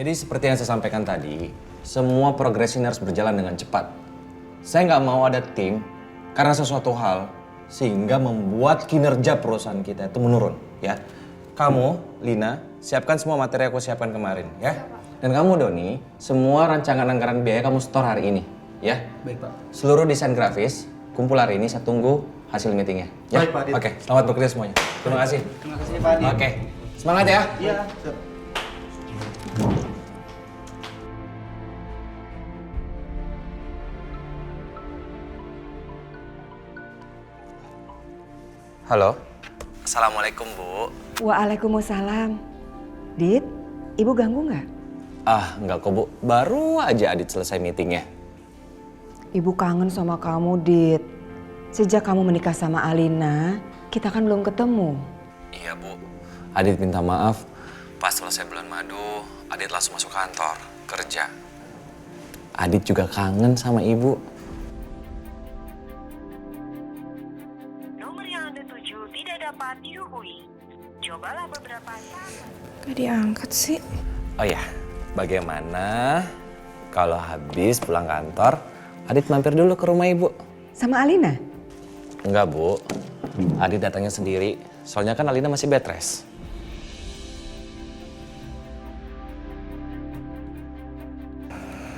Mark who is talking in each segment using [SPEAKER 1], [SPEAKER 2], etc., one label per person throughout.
[SPEAKER 1] Jadi seperti yang saya sampaikan tadi, semua progres ini harus berjalan dengan cepat. Saya nggak mau ada tim karena sesuatu hal sehingga membuat kinerja perusahaan kita itu menurun, ya. Kamu, Lina, siapkan semua materi aku siapkan kemarin, ya. Dan kamu, Doni, semua rancangan anggaran biaya kamu store hari ini, ya.
[SPEAKER 2] Baik, Pak.
[SPEAKER 1] Seluruh desain grafis kumpul hari ini, saya tunggu hasil meetingnya. Ya?
[SPEAKER 2] Baik, Pak Adit.
[SPEAKER 1] Oke, selamat bekerja semuanya. Terima kasih.
[SPEAKER 2] Terima kasih, Pak Adit.
[SPEAKER 1] Oke, semangat ya.
[SPEAKER 2] Iya. Siap.
[SPEAKER 1] Halo. Assalamualaikum, Bu.
[SPEAKER 3] Waalaikumsalam. Dit, Ibu ganggu nggak?
[SPEAKER 1] Ah, enggak kok, Bu. Baru aja Adit selesai meetingnya.
[SPEAKER 3] Ibu kangen sama kamu, Dit. Sejak kamu menikah sama Alina, kita kan belum ketemu.
[SPEAKER 1] Iya, Bu. Adit minta maaf. Pas selesai bulan madu, Adit langsung masuk kantor, kerja. Adit juga kangen sama Ibu.
[SPEAKER 4] Nomor yang Anda tuju tidak dapat dihubungi. Cobalah beberapa saat.
[SPEAKER 5] Gak diangkat sih.
[SPEAKER 1] Oh ya, bagaimana kalau habis pulang kantor, Adit mampir dulu ke rumah Ibu?
[SPEAKER 3] Sama Alina?
[SPEAKER 1] Enggak, Bu. Adit datangnya sendiri. Soalnya kan Alina masih bed rest.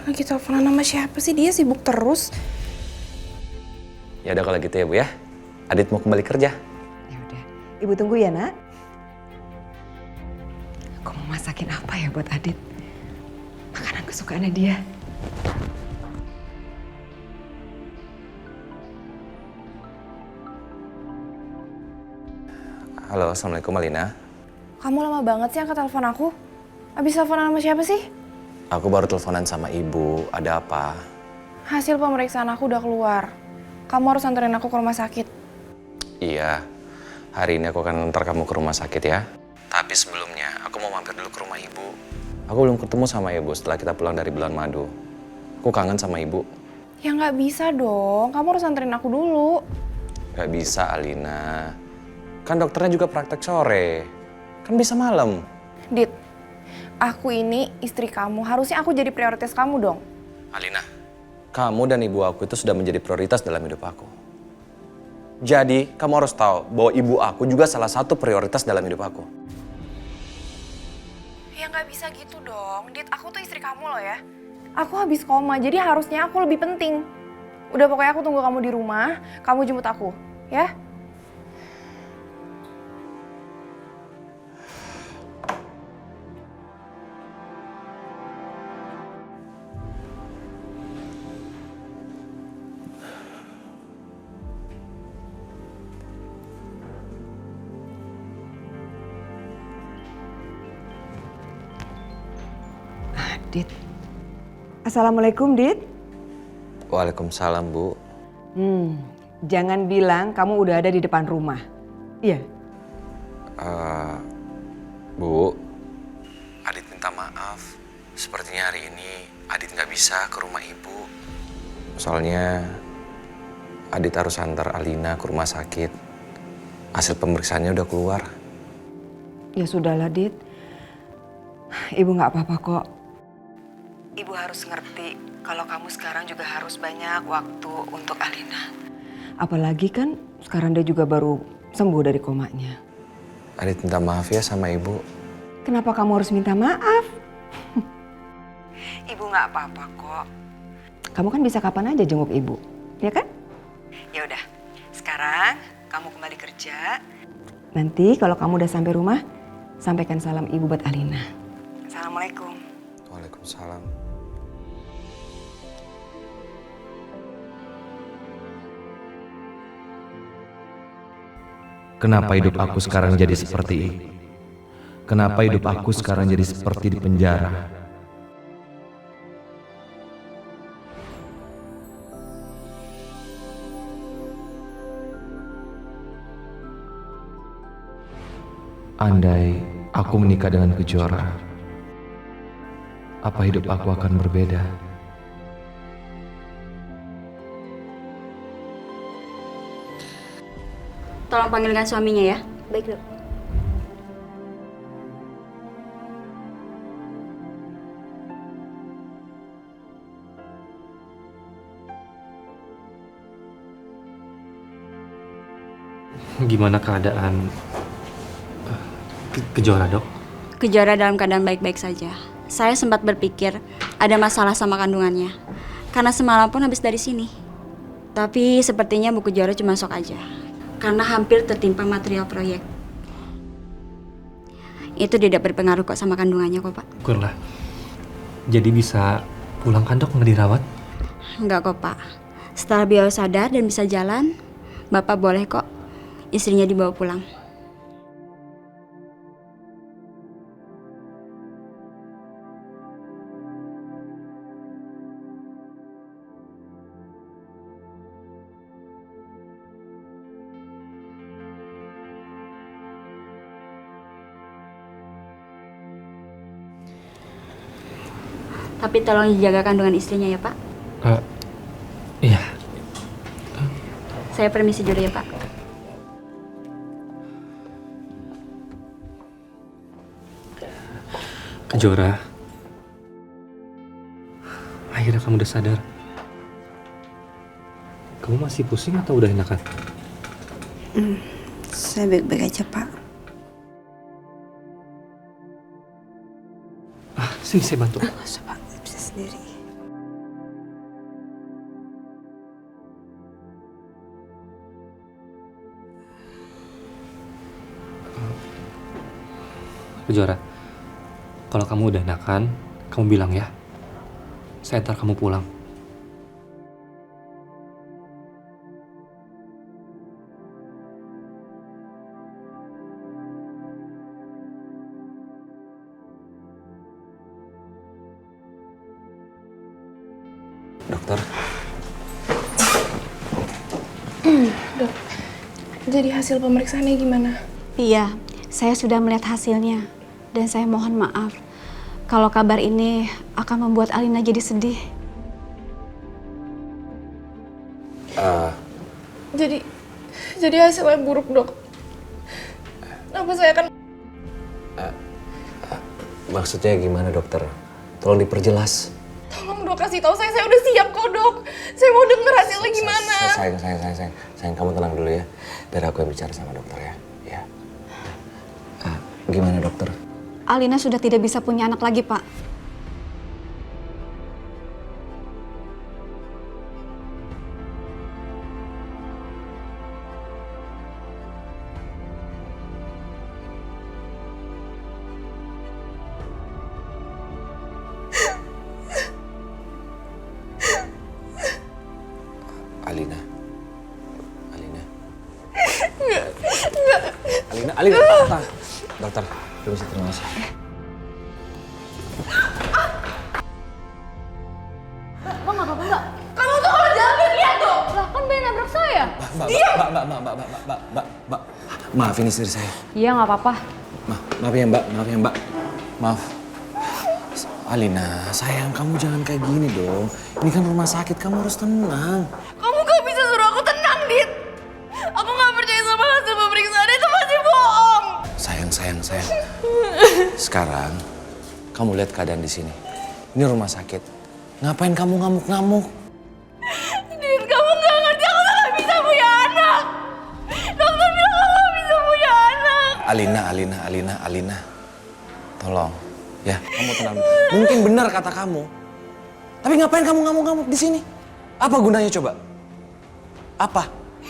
[SPEAKER 5] Lagi teleponan sama siapa sih? Dia sibuk terus.
[SPEAKER 1] Ya udah kalau gitu ya, Bu ya. Adit mau kembali kerja.
[SPEAKER 3] Ya udah, Ibu tunggu ya, Nak. Aku mau masakin apa ya buat Adit? Makanan kesukaannya dia.
[SPEAKER 1] Halo, Assalamualaikum Alina.
[SPEAKER 5] Kamu lama banget sih angkat telepon aku. Abis teleponan sama siapa sih?
[SPEAKER 1] Aku baru teleponan sama Ibu. Ada apa?
[SPEAKER 5] Hasil pemeriksaan aku udah keluar. Kamu harus anterin aku ke rumah sakit.
[SPEAKER 1] Iya, hari ini aku akan antar kamu ke rumah sakit ya. Tapi sebelumnya, aku mau mampir dulu ke rumah Ibu. Aku belum ketemu sama Ibu setelah kita pulang dari bulan madu. Aku kangen sama Ibu.
[SPEAKER 5] Ya nggak bisa dong, kamu harus anterin aku dulu.
[SPEAKER 1] Gak bisa, Alina. Kan dokternya juga praktek sore. Kan bisa malam.
[SPEAKER 5] Dit, aku ini istri kamu, harusnya aku jadi prioritas kamu dong.
[SPEAKER 1] Alina, kamu dan ibu aku itu sudah menjadi prioritas dalam hidup aku. Jadi, kamu harus tahu bahwa ibu aku juga salah satu prioritas dalam hidup aku.
[SPEAKER 5] Ya nggak bisa gitu dong, Dit, aku tuh istri kamu loh ya. Aku habis koma, jadi harusnya aku lebih penting. Udah pokoknya aku tunggu kamu di rumah, kamu jemput aku, ya?
[SPEAKER 3] Dit. Assalamualaikum, Dit.
[SPEAKER 1] Waalaikumsalam, Bu.
[SPEAKER 3] Jangan bilang kamu udah ada di depan rumah. Iya.
[SPEAKER 1] Bu, Adit minta maaf. Sepertinya hari ini Adit nggak bisa ke rumah ibu. Soalnya Adit harus antar Alina ke rumah sakit. Hasil pemeriksaannya udah keluar.
[SPEAKER 3] Ya sudahlah, Dit. Ibu nggak apa-apa kok. Ibu harus ngerti kalau kamu sekarang juga harus banyak waktu untuk Alina. Apalagi kan sekarang dia juga baru sembuh dari komanya.
[SPEAKER 1] Adit minta maaf ya sama ibu.
[SPEAKER 3] Kenapa kamu harus minta maaf? Ibu nggak apa-apa kok. Kamu kan bisa kapan aja jenguk ibu, ya kan? Ya udah, sekarang kamu kembali kerja. Nanti kalau kamu udah sampai rumah, sampaikan salam ibu buat Alina. Assalamualaikum.
[SPEAKER 1] Waalaikumsalam.
[SPEAKER 6] Kenapa hidup aku sekarang jadi seperti ini? Kenapa hidup aku sekarang jadi seperti di penjara? Andai aku menikah dengan Kejora, apa hidup aku akan berbeda?
[SPEAKER 7] Tolong panggilkan suaminya ya.
[SPEAKER 4] Baik, Dok.
[SPEAKER 2] Gimana keadaan Kejora, Dok?
[SPEAKER 7] Kejora dalam keadaan baik-baik saja. Saya sempat berpikir ada masalah sama kandungannya. Karena semalam pun habis dari sini. Tapi sepertinya Bu Kejora cuma shock aja. Karena hampir tertimpa material proyek. Itu tidak berpengaruh kok sama kandungannya kok, Pak.
[SPEAKER 2] Syukurlah. Jadi bisa pulang kan, Dok, nggak dirawat?
[SPEAKER 7] Enggak kok, Pak. Setelah beliau sadar dan bisa jalan, Bapak boleh kok istrinya dibawa pulang. Tapi tolong dijaga kandungan istrinya ya, Pak.
[SPEAKER 2] Iya.
[SPEAKER 7] Saya permisi dulu ya, Pak.
[SPEAKER 2] Kejora. Akhirnya kamu udah sadar. Kamu masih pusing atau udah enakan?
[SPEAKER 8] Saya baik-baik aja, Pak.
[SPEAKER 2] Sini saya bantu.
[SPEAKER 8] Nggak usah, Pak. Saya bisa sendiri.
[SPEAKER 2] Kejora, kalau kamu udah enakan, kamu bilang ya. Saya antar kamu pulang.
[SPEAKER 1] Dokter,
[SPEAKER 5] Dok, jadi hasil pemeriksaannya gimana?
[SPEAKER 9] Iya, saya sudah melihat hasilnya. Dan saya mohon maaf kalau kabar ini akan membuat Alina jadi sedih.
[SPEAKER 5] Jadi hasilnya buruk, Dok. Kenapa saya akan...
[SPEAKER 1] maksudnya gimana dokter? Tolong diperjelas.
[SPEAKER 5] Tolong, Dok, kasih tahu saya udah siap kok, Dok. Saya mau denger hasilnya gimana.
[SPEAKER 1] Sayang, kamu tenang dulu ya. Biar aku yang bicara sama dokter ya. Ya. Gimana dokter?
[SPEAKER 9] Alina sudah tidak bisa punya anak lagi, Pak.
[SPEAKER 1] Alina. Alina. Dokter, permisi, terima kasih.
[SPEAKER 5] Kamu tuh kalau jalan lihat dong. Lah kan Ben nabrak saya.
[SPEAKER 1] Mbak. Maafin istri saya.
[SPEAKER 5] Iya, nggak apa-apa.
[SPEAKER 1] Maaf ya mbak. Maaf. Alina, sayang, kamu jangan kayak gini dong. Ini kan rumah sakit, kamu harus tenang.
[SPEAKER 5] Kamu gak bisa suruh aku tenang, Dit. Aku gak percaya sama hasil pemeriksaan itu pasti bohong.
[SPEAKER 1] Sayang. Sekarang, kamu lihat keadaan di sini. Ini rumah sakit. Ngapain kamu ngamuk-ngamuk?
[SPEAKER 5] Dit, kamu gak ngerti aku tuh gak bisa punya anak. Dokter bilang aku gak bisa punya anak.
[SPEAKER 1] Alina. Tolong, ya, kamu tenang. Mungkin benar kata kamu. Tapi ngapain kamu ngamuk-ngamuk di sini? Apa gunanya coba? Apa?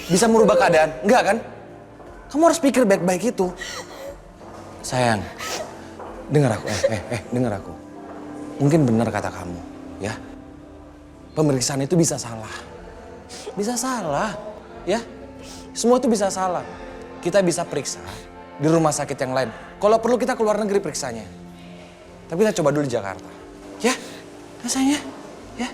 [SPEAKER 1] Bisa merubah keadaan? Enggak kan? Kamu harus pikir baik-baik itu. Sayang, dengar aku. Dengar aku. Mungkin benar kata kamu, ya. Pemeriksaan itu bisa salah. Bisa salah, ya. Semua itu bisa salah. Kita bisa periksa di rumah sakit yang lain. Kalau perlu kita keluar negeri periksanya. Tapi kita coba dulu di Jakarta. Ya, sayang ya.